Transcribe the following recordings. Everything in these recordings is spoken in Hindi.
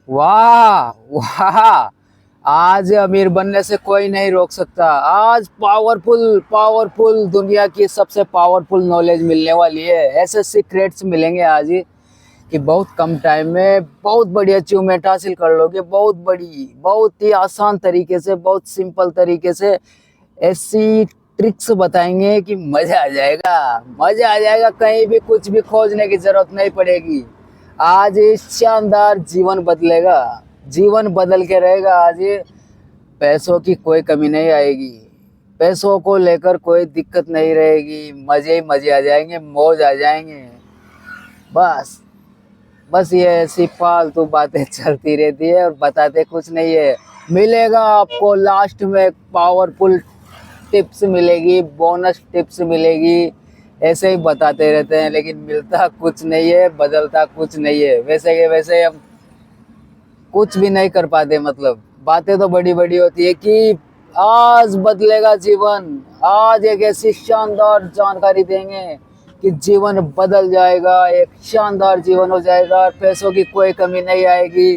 वाह वाह। आज अमीर बनने से कोई नहीं रोक सकता। आज पावरफुल पावरफुल दुनिया की सबसे पावरफुल नॉलेज मिलने वाली है। ऐसे सीक्रेट्स मिलेंगे आज ही कि बहुत कम टाइम में बहुत बड़ी अचीवमेंट हासिल कर लोगे। बहुत बड़ी, बहुत ही आसान तरीके से, बहुत सिंपल तरीके से ऐसी ट्रिक्स बताएंगे कि मजा आ जाएगा। मजा आ जाएगा, कहीं भी कुछ भी खोजने की जरूरत नहीं पड़ेगी। आज शानदार जीवन बदलेगा, जीवन बदल के रहेगा। आज पैसों की कोई कमी नहीं आएगी, पैसों को लेकर कोई दिक्कत नहीं रहेगी। मजे ही मजे आ जाएंगे, मौज आ जाएंगे। बस बस ये ऐसी फालतू बातें चलती रहती है और बताते कुछ नहीं है। मिलेगा आपको लास्ट में पावरफुल टिप्स मिलेगी, बोनस टिप्स मिलेगी। ऐसे ही बताते रहते हैं लेकिन मिलता कुछ नहीं है, बदलता कुछ नहीं है। वैसे के वैसे हम कुछ भी नहीं कर पाते। मतलब बातें तो बड़ी बड़ी होती है कि आज बदलेगा जीवन। आज एक ऐसी शानदार जानकारी देंगे कि जीवन बदल जाएगा, एक शानदार जीवन हो जाएगा, पैसों की कोई कमी नहीं आएगी।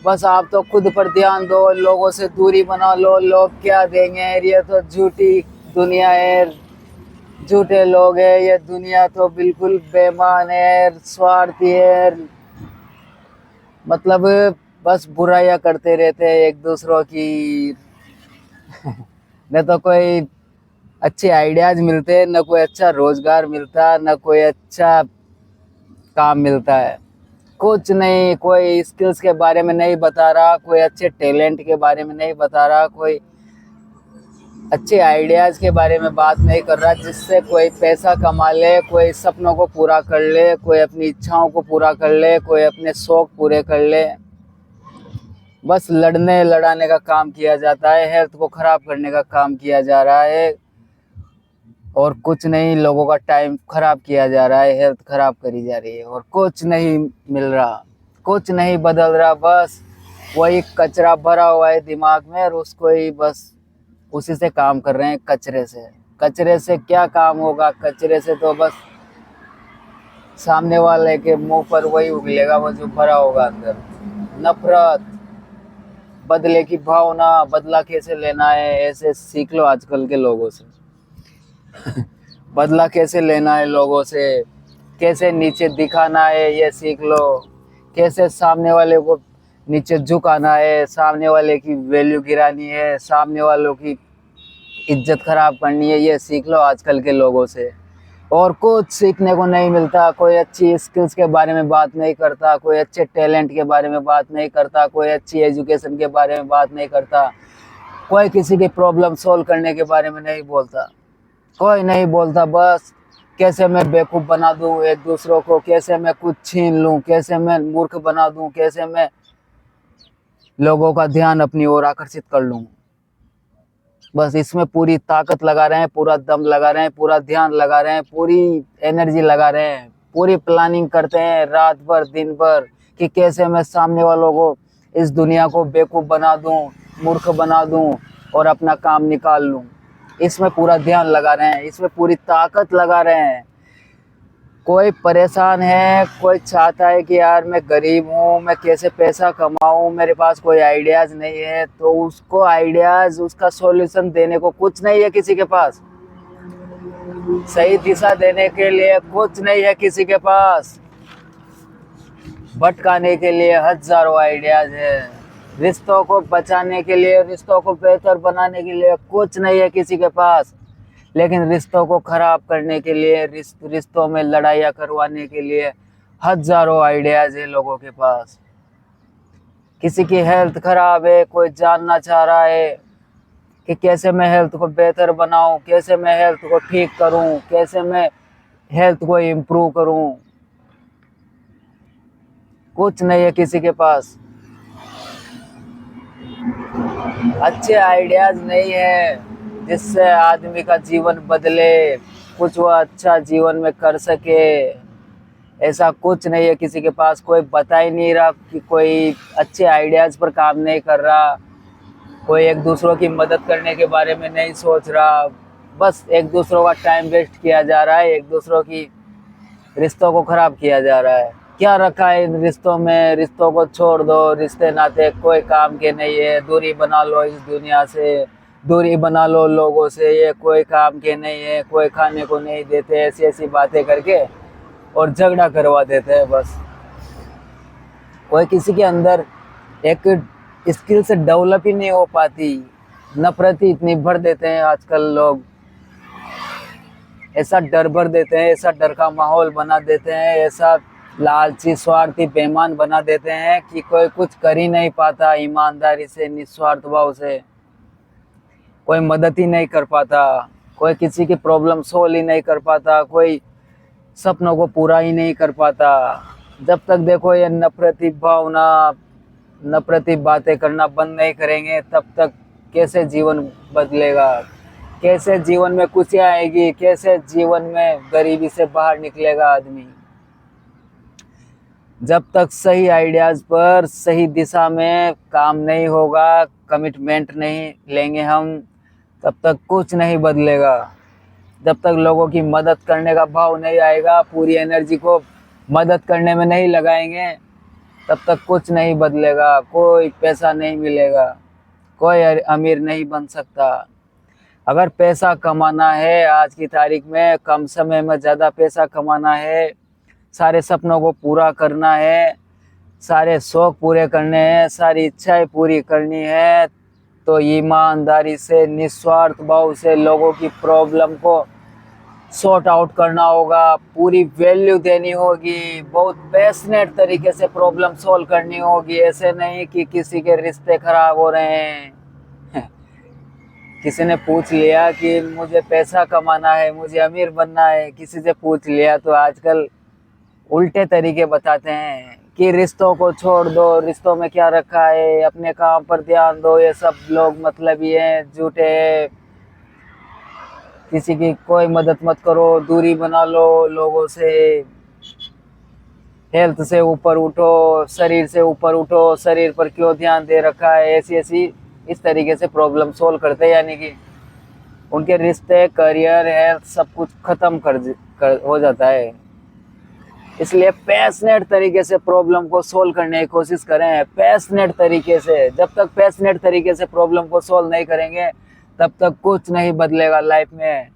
बस आप तो खुद पर ध्यान दो, लोगों से दूरी बना लो। लोग क्या देंगे, ये तो झूठी दुनिया है, झूठे लोग हैं। ये दुनिया तो बिल्कुल बेईमान है, स्वार्थी है। मतलब बस बुराइयां करते रहते हैं एक दूसरों की। न तो कोई अच्छे आइडियाज मिलते, न कोई अच्छा रोजगार मिलता, न कोई अच्छा काम मिलता है। कुछ नहीं, कोई स्किल्स के बारे में नहीं बता रहा, कोई अच्छे टैलेंट के बारे में नहीं बता रहा, कोई अच्छे आइडियाज के बारे में बात नहीं कर रहा जिससे कोई पैसा कमा ले, कोई सपनों को पूरा कर ले, कोई अपनी इच्छाओं को पूरा कर ले, कोई अपने शौक पूरे कर ले। बस लड़ने लड़ाने का काम किया जाता है, हेल्थ को खराब करने का काम किया जा रहा है और कुछ नहीं। लोगों का टाइम खराब किया जा रहा है, हेल्थ खराब करी जा रही है और कुछ नहीं मिल रहा, कुछ नहीं बदल रहा। बस वही कचरा भरा हुआ है दिमाग में और उसको ही बस उसी से काम कर रहे हैं। कचरे से, कचरे से क्या काम होगा? कचरे से तो बस सामने वाले के मुंह पर वही उगलेगा वो जो भरा होगा अंदर। नफरत, बदले की भावना, बदला कैसे लेना है ऐसे सीख लो आजकल के लोगों से। बदला कैसे लेना है लोगों से, कैसे नीचे दिखाना है ये सीख लो। कैसे सामने वाले को नीचे झुकाना है, सामने वाले की वैल्यू गिरानी है, सामने वालों की इज्जत खराब करनी है, ये सीख लो आजकल के लोगों से। और कुछ सीखने को नहीं मिलता। कोई अच्छी स्किल्स के बारे में बात नहीं करता, कोई अच्छे टैलेंट के बारे में बात नहीं करता, कोई अच्छी एजुकेशन के बारे में बात नहीं करता, कोई किसी की प्रॉब्लम सॉल्व करने के बारे में नहीं बोलता, कोई नहीं बोलता। बस कैसे मैं बेवकूफ़ बना दूं एक दूसरों को, कैसे मैं कुछ छीन लूं, कैसे मैं मूर्ख बना दूं, कैसे मैं लोगों का ध्यान अपनी ओर आकर्षित कर लूं। बस इसमें पूरी ताकत लगा रहे हैं, पूरा दम लगा रहे हैं, पूरा ध्यान लगा रहे हैं, पूरी एनर्जी लगा रहे हैं, पूरी प्लानिंग करते हैं रात भर दिन भर कि कैसे मैं सामने वालों को, इस दुनिया को बेवकूफ़ बना दूं, मूर्ख बना दूं और अपना काम निकाल लूं। इसमें पूरा ध्यान लगा रहे हैं, इसमें पूरी ताकत लगा रहे हैं। कोई परेशान है, कोई चाहता है कि यार मैं गरीब हूँ, मैं कैसे पैसा कमाऊँ, मेरे पास कोई आइडियाज़ नहीं है, तो उसको आइडियाज़, उसका सॉल्यूशन देने को कुछ नहीं है किसी के पास। सही दिशा देने के लिए कुछ नहीं है किसी के पास। भटकाने के लिए हजारों आइडियाज़ है। रिश्तों को बचाने के लिए, रिश्तों को बेहतर बनाने के लिए कुछ नहीं है किसी के पास। लेकिन रिश्तों को खराब करने के लिए, रिश्तों में लड़ाइयाँ करवाने के लिए हजारों आइडियाज़ है लोगों के पास। किसी की हेल्थ खराब है, कोई जानना चाह रहा है कि कैसे मैं हेल्थ को बेहतर बनाऊं, कैसे मैं हेल्थ को ठीक करूं, कैसे मैं हेल्थ को इम्प्रूव करूं। कुछ नहीं है किसी के पास, अच्छे आइडियाज़ नहीं है जिससे आदमी का जीवन बदले, कुछ वो अच्छा जीवन में कर सके। ऐसा कुछ नहीं है किसी के पास। कोई बता ही नहीं रहा कि कोई अच्छे आइडियाज़ पर काम नहीं कर रहा, कोई एक दूसरों की मदद करने के बारे में नहीं सोच रहा। बस एक दूसरों का टाइम वेस्ट किया जा रहा है, एक दूसरों की रिश्तों को ख़राब किया जा रहा है। क्या रखा है इन रिश्तों में, रिश्तों को छोड़ दो, रिश्ते नाते कोई काम के नहीं है, दूरी बना लो इस दुनिया से, दूरी बना लो लोगों से, ये कोई काम के नहीं है, कोई खाने को नहीं देते, ऐसी ऐसी बातें करके और झगड़ा करवा देते हैं बस। कोई किसी के अंदर एक स्किल से डेवलप ही नहीं हो पाती, नफरत ही इतनी भर देते हैं आजकल लोग, ऐसा डर भर देते हैं, ऐसा डर का माहौल बना देते हैं, ऐसा लालची स्वार्थी बेईमान बना देते हैं कि कोई कुछ कर ही नहीं पाता ईमानदारी से, निस्वार्थ भाव से, कोई मदद ही नहीं कर पाता, कोई किसी की प्रॉब्लम सोल्व ही नहीं कर पाता, कोई सपनों को पूरा ही नहीं कर पाता। जब तक देखो ये नफरती भावना, नफरती बातें करना बंद नहीं करेंगे तब तक कैसे जीवन बदलेगा, कैसे जीवन में खुशियाँ आएगी, कैसे जीवन में गरीबी से बाहर निकलेगा आदमी। जब तक सही आइडियाज़ पर सही दिशा में काम नहीं होगा, कमिटमेंट नहीं लेंगे हम, तब तक कुछ नहीं बदलेगा। जब तक लोगों की मदद करने का भाव नहीं आएगा, पूरी एनर्जी को मदद करने में नहीं लगाएंगे, तब तक कुछ नहीं बदलेगा। कोई पैसा नहीं मिलेगा, कोई अमीर नहीं बन सकता। अगर पैसा कमाना है आज की तारीख में, कम समय में ज़्यादा पैसा कमाना है, सारे सपनों को पूरा करना है, सारे शौक पूरे करने हैं, सारी इच्छाएं पूरी करनी है, तो ईमानदारी से, निस्वार्थ भाव से लोगों की प्रॉब्लम को सॉर्ट आउट करना होगा, पूरी वैल्यू देनी होगी, बहुत पैशनेट तरीके से प्रॉब्लम सॉल्व करनी होगी। ऐसे नहीं कि किसी के रिश्ते खराब हो रहे हैं किसी ने पूछ लिया कि मुझे पैसा कमाना है, मुझे अमीर बनना है, किसी से पूछ लिया तो आजकल उल्टे तरीके बताते हैं कि रिश्तों को छोड़ दो, रिश्तों में क्या रखा है, अपने काम पर ध्यान दो। ये सब लोग मतलबी हैं, झूठे हैं, किसी की कोई मदद मत करो, दूरी बना लो लोगों से, हेल्थ से ऊपर उठो, शरीर से ऊपर उठो, शरीर पर क्यों ध्यान दे रखा है, ऐसी ऐसी इस तरीके से प्रॉब्लम सोल्व करते हैं, यानी कि उनके रिश्ते, करियर, हेल्थ सब कुछ खत्म कर हो जाता है। इसलिए पैशनेट तरीके से प्रॉब्लम को सोल्व करने की कोशिश करें, पैशनेट तरीके से। जब तक पैशनेट तरीके से प्रॉब्लम को सोल्व नहीं करेंगे तब तक कुछ नहीं बदलेगा लाइफ में।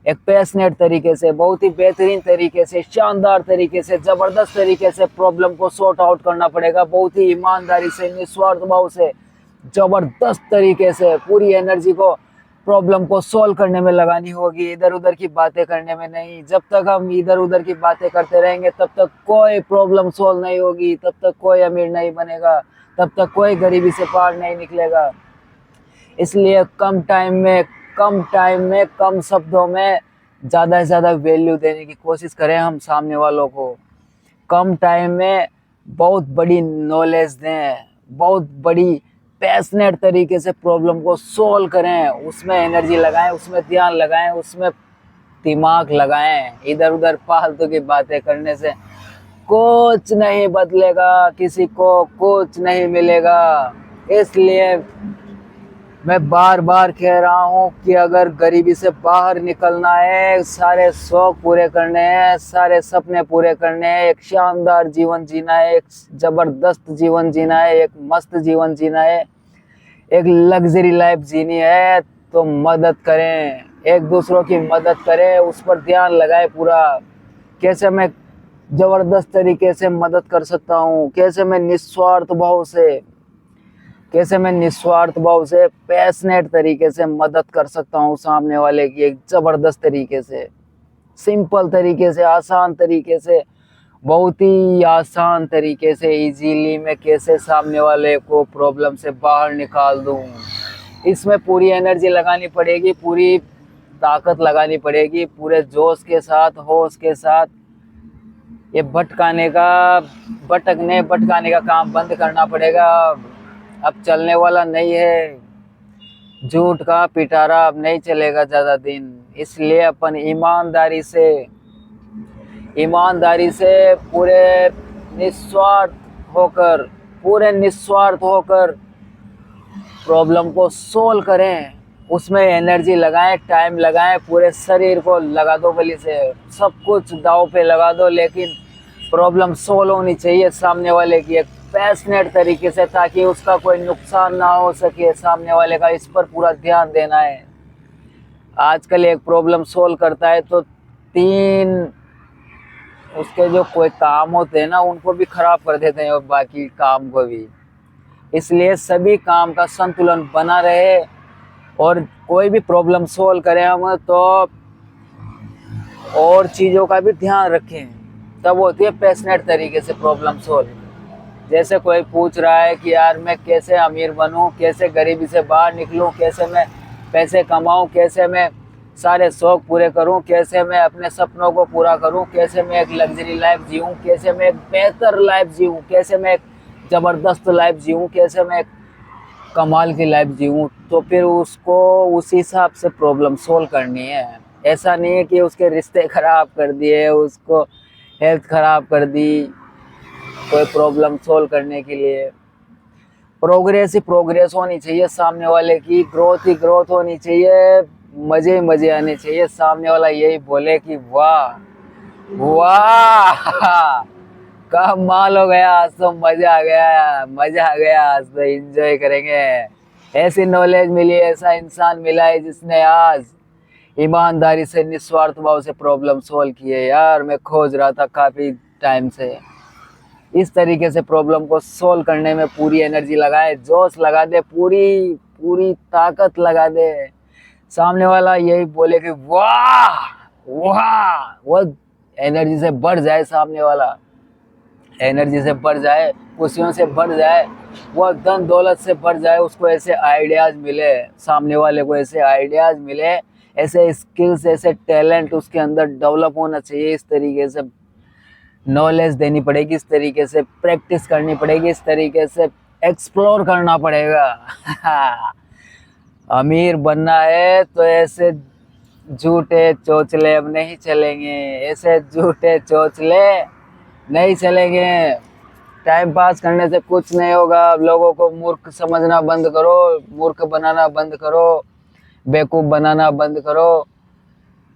एक पैशनेट तरीके से, बहुत ही बेहतरीन तरीके से, शानदार तरीके से, ज़बरदस्त तरीके से प्रॉब्लम को सॉर्ट आउट करना पड़ेगा, बहुत ही ईमानदारी से, निस्वार्थ भाव से, ज़बरदस्त तरीके से पूरी एनर्जी को प्रॉब्लम को सॉल्व करने में लगानी होगी, इधर उधर की बातें करने में नहीं। जब तक हम इधर उधर की बातें करते रहेंगे तब तक कोई प्रॉब्लम सॉल्व नहीं होगी, तब तक कोई अमीर नहीं बनेगा, तब तक कोई गरीबी से पार नहीं निकलेगा। इसलिए कम टाइम में कम शब्दों में ज़्यादा से ज़्यादा वैल्यू देने की कोशिश करें हम सामने वालों को। कम टाइम में बहुत बड़ी नॉलेज दें, बहुत बड़ी पैशनेट तरीके से प्रॉब्लम को सोल्व करें, उसमें एनर्जी लगाएं, उसमें ध्यान लगाएं, उसमें दिमाग लगाएं। इधर उधर फालतू की बातें करने से कुछ नहीं बदलेगा, किसी को कुछ नहीं मिलेगा। इसलिए मैं बार बार कह रहा हूँ कि अगर गरीबी से बाहर निकलना है, सारे शौक पूरे करने हैं, सारे सपने पूरे करने हैं, एक शानदार जीवन जीना है, एक ज़बरदस्त जीवन जीना है, एक मस्त जीवन जीना है, एक लग्जरी लाइफ जीनी है, तो मदद करें, एक दूसरों की मदद करें, उस पर ध्यान लगाए पूरा। कैसे मैं ज़बरदस्त तरीके से मदद कर सकता हूँ, कैसे मैं निस्वार्थ भाव से पैशनेट तरीके से मदद कर सकता हूँ सामने वाले की, एक ज़बरदस्त तरीके से, सिंपल तरीके से, आसान तरीके से, बहुत ही आसान तरीके से इजीली मैं कैसे सामने वाले को प्रॉब्लम से बाहर निकाल दूँ। इसमें पूरी एनर्जी लगानी पड़ेगी, पूरी ताकत लगानी पड़ेगी, पूरे जोश के साथ, होश के साथ। ये भटकाने का काम बंद करना पड़ेगा। अब चलने वाला नहीं है, झूठ का पिटारा अब नहीं चलेगा ज़्यादा दिन। इसलिए अपन ईमानदारी से पूरे निस्वार्थ होकर प्रॉब्लम को सोल्व करें, उसमें एनर्जी लगाएं, टाइम लगाएं, पूरे शरीर को लगा दो, बलि से सब कुछ दांव पे लगा दो, लेकिन प्रॉब्लम सोल्व होनी चाहिए सामने वाले की एक पैशनेट तरीके से, ताकि उसका कोई नुकसान ना हो सके। सामने वाले का इस पर पूरा ध्यान देना है। आजकल एक प्रॉब्लम सोल्व करता है तो 3 उसके जो कोई काम होते हैं ना उनको भी खराब कर देते हैं और बाकी काम को भी। इसलिए सभी काम का संतुलन बना रहे और कोई भी प्रॉब्लम सोल्व करें हम तो और चीज़ों का भी ध्यान रखें, तब होती है पैशनेट तरीके से प्रॉब्लम सोल्व। जैसे कोई पूछ रहा है कि यार मैं कैसे अमीर बनूं, कैसे गरीबी से बाहर निकलूं, कैसे मैं पैसे कमाऊं, कैसे मैं सारे शौक पूरे करूं, कैसे मैं अपने सपनों को पूरा करूं, कैसे मैं एक लग्जरी लाइफ जीऊं, कैसे मैं एक बेहतर लाइफ जीऊं, कैसे मैं एक ज़बरदस्त लाइफ जीऊं, कैसे मैं एक कमाल की लाइफ जीऊं। तो फिर उसको उसी हिसाब से प्रॉब्लम सोल्व करनी है। ऐसा नहीं है कि उसके रिश्ते खराब कर दिए, उसको हेल्थ खराब कर दी कोई प्रॉब्लम सोल्व करने के लिए। प्रोग्रेस ही प्रोग्रेस होनी चाहिए, सामने वाले की ग्रोथ ही ग्रोथ होनी चाहिए, मजे ही मजे आने चाहिए। सामने वाला यही बोले कि वाह वाह कमाल हो गया, आज तो मजा आ गया, मजा आ गया, आज तो एंजॉय करेंगे। ऐसी नॉलेज मिली, ऐसा इंसान मिला है जिसने आज ईमानदारी से निस्वार्थ भाव से प्रॉब्लम सोल्व किए। यार मैं खोज रहा था काफी टाइम से, इस तरीके से प्रॉब्लम को सोल्व करने में पूरी एनर्जी लगाए, जोश लगा दे, पूरी पूरी ताकत लगा दे। सामने वाला यही बोले कि वाह वाह, वो एनर्जी से बढ़ जाए, सामने वाला एनर्जी से बढ़ जाए, खुशियों से बढ़ जाए, वो धन दौलत से बढ़ जाए। उसको ऐसे आइडियाज मिले, सामने वाले को ऐसे आइडियाज मिले, ऐसे स्किल्स, ऐसे टैलेंट उसके अंदर डेवलप होना चाहिए। इस तरीके से नॉलेज देनी पड़ेगी, इस तरीके से प्रैक्टिस करनी पड़ेगी, इस तरीके से एक्सप्लोर करना पड़ेगा। अमीर बनना है तो ऐसे झूठे चोचले अब नहीं चलेंगे, ऐसे झूठे चोचले नहीं चलेंगे। टाइम पास करने से कुछ नहीं होगा। लोगों को मूर्ख समझना बंद करो, मूर्ख बनाना बंद करो, बेवकूफ़ बनाना बंद करो।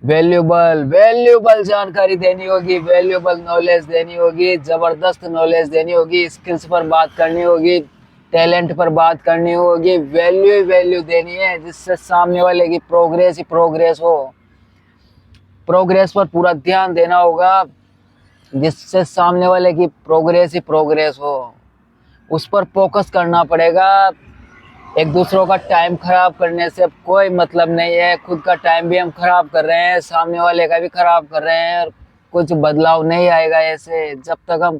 वैल्यूबल वैल्यूबल जानकारी देनी होगी, वैल्यूबल नॉलेज देनी होगी, ज़बरदस्त नॉलेज देनी होगी, स्किल्स पर बात करनी होगी, टैलेंट पर बात करनी होगी, वैल्यू देनी है जिससे सामने वाले की प्रोग्रेस ही प्रोग्रेस हो। प्रोग्रेस पर पूरा ध्यान देना होगा जिससे सामने वाले की प्रोग्रेस ही प्रोग्रेस हो, उस पर फोकस करना पड़ेगा। एक दूसरों का टाइम खराब करने से कोई मतलब नहीं है। खुद का टाइम भी हम खराब कर रहे हैं, सामने वाले का भी खराब कर रहे हैं, और कुछ बदलाव नहीं आएगा ऐसे जब तक हम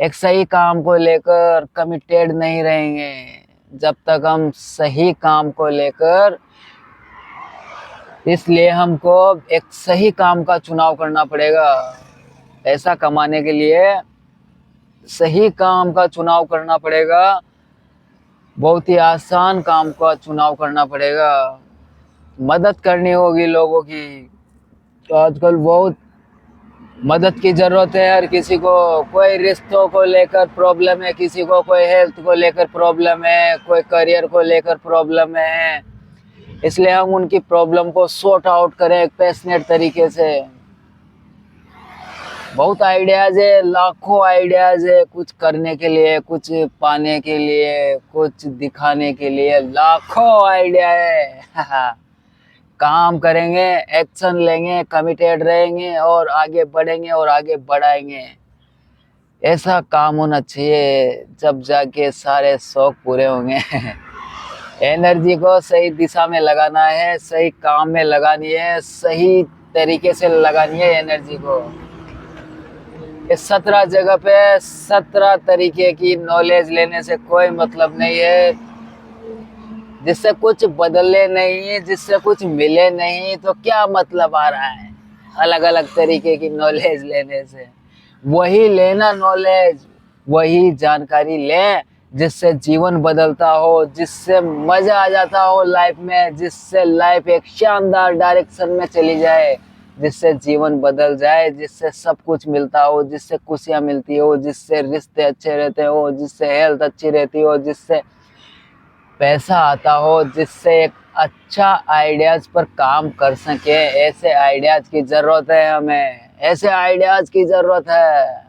एक सही काम को लेकर कमिटेड नहीं रहेंगे। जब तक हम सही काम को लेकर, इसलिए हमको एक सही काम का चुनाव करना पड़ेगा। पैसा कमाने के लिए सही काम का चुनाव करना पड़ेगा, बहुत ही आसान काम का चुनाव करना पड़ेगा। मदद करनी होगी लोगों की, तो आजकल बहुत मदद की ज़रूरत है हर किसी को। कोई रिश्तों को लेकर प्रॉब्लम है किसी को, कोई हेल्थ को लेकर प्रॉब्लम है, कोई करियर को लेकर प्रॉब्लम है। इसलिए हम उनकी प्रॉब्लम को सॉर्ट आउट करें एक पैशनेट तरीके से। बहुत आइडियाज़ है, लाखों आइडियाज़ है, कुछ करने के लिए, कुछ पाने के लिए, कुछ दिखाने के लिए, लाखों आइडिया है। काम करेंगे, एक्शन लेंगे, कमिटेड रहेंगे और आगे बढ़ेंगे और आगे बढ़ाएंगे। ऐसा काम होना चाहिए जब जाके सारे शौक पूरे होंगे। एनर्जी को सही दिशा में लगाना है, सही काम में लगानी है, सही तरीके से लगानी है एनर्जी को। इस 17 जगह पे 17 तरीके की नॉलेज लेने से कोई मतलब नहीं है। जिससे कुछ बदले नहीं, जिससे कुछ मिले नहीं, तो क्या मतलब आ रहा है अलग अलग तरीके की नॉलेज लेने से? वही लेना नॉलेज, वही जानकारी लें जिससे जीवन बदलता हो, जिससे मज़ा आ जाता हो लाइफ में, जिससे लाइफ एक शानदार डायरेक्शन में चली जाए, जिससे जीवन बदल जाए, जिससे सब कुछ मिलता हो, जिससे खुशियाँ मिलती हो, जिससे रिश्ते अच्छे रहते हो, जिससे हेल्थ अच्छी रहती हो, जिससे पैसा आता हो, जिससे एक अच्छा आइडियाज़ पर काम कर सके। ऐसे आइडियाज़ की ज़रूरत है हमें, ऐसे आइडियाज़ की ज़रूरत है।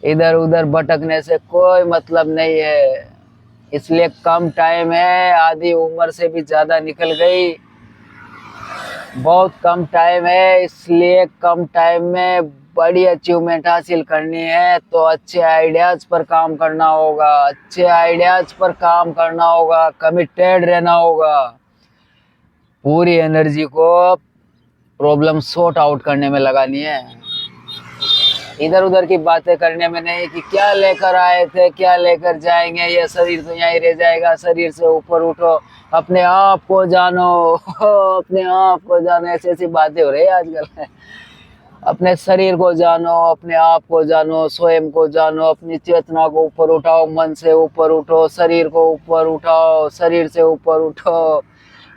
इधर उधर भटकने से कोई मतलब नहीं है। इसलिए कम टाइम है, आधी उम्र से भी ज्यादा निकल गई, बहुत कम टाइम है, इसलिए कम टाइम में बड़ी अचीवमेंट हासिल करनी है तो अच्छे आइडियाज पर काम करना होगा, अच्छे आइडियाज पर काम करना होगा, कमिटेड रहना होगा, पूरी एनर्जी को प्रॉब्लम सॉर्ट आउट करने में लगानी है, इधर उधर की बातें करने में नहीं कि क्या लेकर आए थे क्या लेकर जाएंगे, ये शरीर तो यहीं रह जाएगा, शरीर से ऊपर उठो, अपने आप को जानो अपने आप को जानो, ऐसी ऐसी बातें हो रही है आजकल। अपने शरीर को जानो, अपने आप को जानो, स्वयं को जानो, अपनी चेतना को ऊपर उठाओ, मन से ऊपर उठो, शरीर को ऊपर उठाओ, शरीर से ऊपर उठो।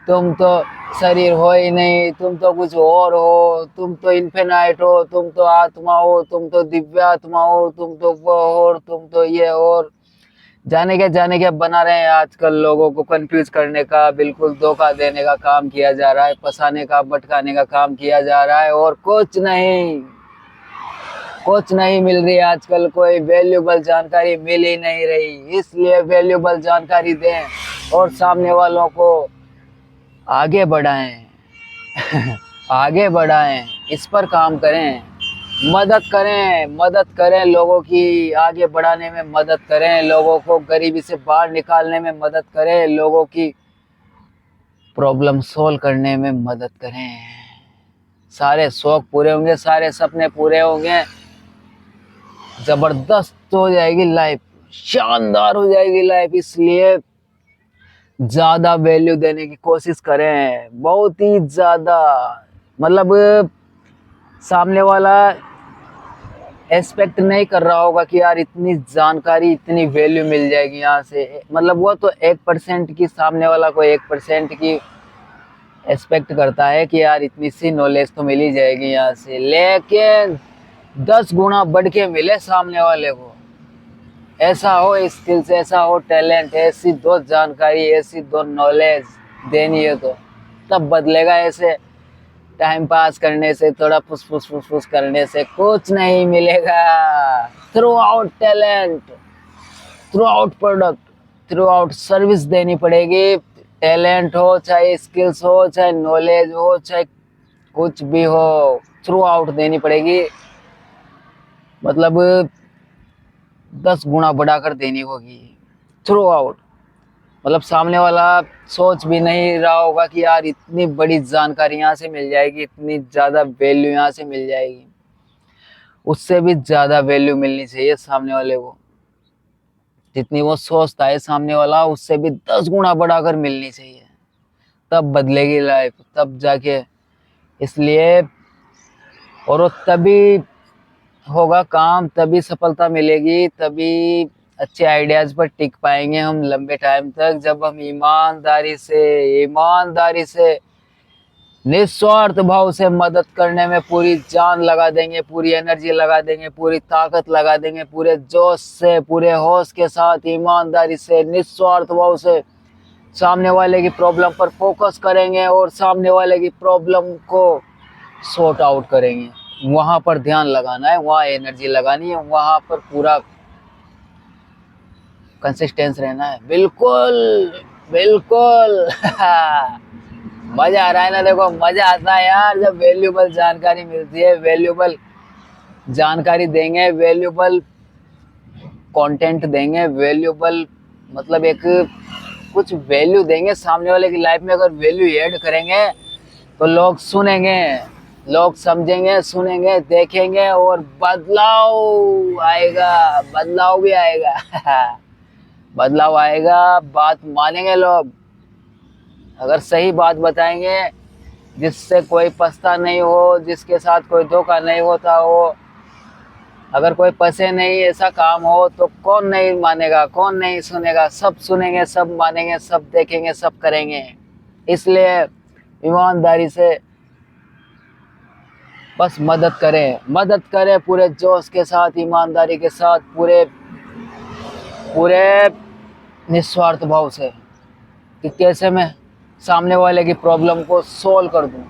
तुम तो शरीर हो ही नहीं, तुम तो कुछ और हो, तुम तो इन्फिनाइट हो, तुम तो आत्मा हो, तुम तो दिव्य आत्मा हो, तुम तो वो हो, और तुम तो ये हो। और जाने के बना रहे हैं आजकल, लोगों को कंफ्यूज करने का, बिल्कुल धोखा देने का काम किया जा रहा है, फंसाने का भटकाने का काम किया जा रहा है, और कुछ नहीं मिल रही आजकल, कोई वैल्यूबल जानकारी मिल ही नहीं रही। इसलिए वैल्यूबल जानकारी दें और सामने वालों को आगे बढ़ाएं आगे बढ़ाएं, इस पर काम करें, मदद करें, लोगों की आगे बढ़ाने में मदद करें, लोगों को गरीबी से बाहर निकालने में मदद करें, लोगों की प्रॉब्लम सोल्व करने में मदद करें। सारे शौक पूरे होंगे, सारे सपने पूरे होंगे, जबरदस्त हो जाएगी लाइफ, शानदार हो जाएगी लाइफ। इसलिए ज्यादा वैल्यू देने की कोशिश करें, बहुत ही ज्यादा, मतलब सामने वाला एक्सपेक्ट नहीं कर रहा होगा कि यार इतनी जानकारी, इतनी वैल्यू मिल जाएगी यहाँ से, मतलब वो तो 1% की, सामने वाला को 1% की एक्सपेक्ट करता है कि यार इतनी सी नॉलेज तो मिल ही जाएगी यहाँ से, लेकिन 10 गुना बढ़ के मिले सामने वाले को, ऐसा हो स्किल्स, ऐसा हो टैलेंट, ऐसी दो जानकारी, ऐसी दो नॉलेज देनी है तो तब बदलेगा। ऐसे टाइम पास करने से, थोड़ा फुस फुस फुस फुस करने से कुछ नहीं मिलेगा। Through out talent, through out product, through out service देनी पड़ेगी। टैलेंट हो, चाहे स्किल्स हो, चाहे नॉलेज हो, चाहे कुछ भी हो, थ्रू आउट देनी पड़ेगी, मतलब 10 गुना बढ़ाकर देनी होगी थ्रू आउट। मतलब सामने वाला सोच भी नहीं रहा होगा कि यार इतनी बड़ी जानकारी यहाँ से मिल जाएगी, इतनी ज़्यादा वैल्यू यहाँ से मिल जाएगी, उससे भी ज़्यादा वैल्यू मिलनी चाहिए सामने वाले को, जितनी वो सोचता है सामने वाला उससे भी 10 गुना बढ़ाकर मिलनी चाहिए, तब बदलेगी लाइफ, तब जाके। इसलिए और वो तभी होगा काम, तभी सफलता मिलेगी, तभी अच्छे आइडियाज पर टिक पाएंगे हम लंबे टाइम तक, जब हम ईमानदारी से निस्वार्थ भाव से मदद करने में पूरी जान लगा देंगे, पूरी एनर्जी लगा देंगे, पूरी ताकत लगा देंगे, पूरे जोश से, पूरे होश के साथ, ईमानदारी से, निस्वार्थ भाव से सामने वाले की प्रॉब्लम पर फोकस करेंगे और सामने वाले की प्रॉब्लम को सॉर्ट आउट करेंगे। वहां पर ध्यान लगाना है, वहां एनर्जी लगानी है, वहां पर पूरा कंसिस्टेंस रहना है। बिल्कुल बिल्कुल मजा आ रहा है ना, देखो मजा आता है यार जब वैल्यूबल जानकारी मिलती है, वैल्यूबल जानकारी देंगे, वैल्यूबल कंटेंट देंगे, वैल्यूबल मतलब एक कुछ वैल्यू देंगे सामने वाले की लाइफ में। अगर वैल्यू ऐड करेंगे तो लोग सुनेंगे, लोग समझेंगे, सुनेंगे, देखेंगे और बदलाव आएगा, बदलाव भी आएगा बदलाव आएगा, बात मानेंगे लोग। अगर सही बात बताएंगे जिससे कोई पछता नहीं हो, जिसके साथ कोई धोखा नहीं होता हो, अगर कोई फंसे नहीं, ऐसा काम हो तो कौन नहीं मानेगा, कौन नहीं सुनेगा, सब सुनेंगे, सब मानेंगे, सब देखेंगे, सब करेंगे। इसलिए ईमानदारी से बस मदद करें पूरे जोश के साथ, ईमानदारी के साथ, पूरे पूरे निस्वार्थ भाव से, कि कैसे मैं सामने वाले की प्रॉब्लम को सोल्व कर दूं।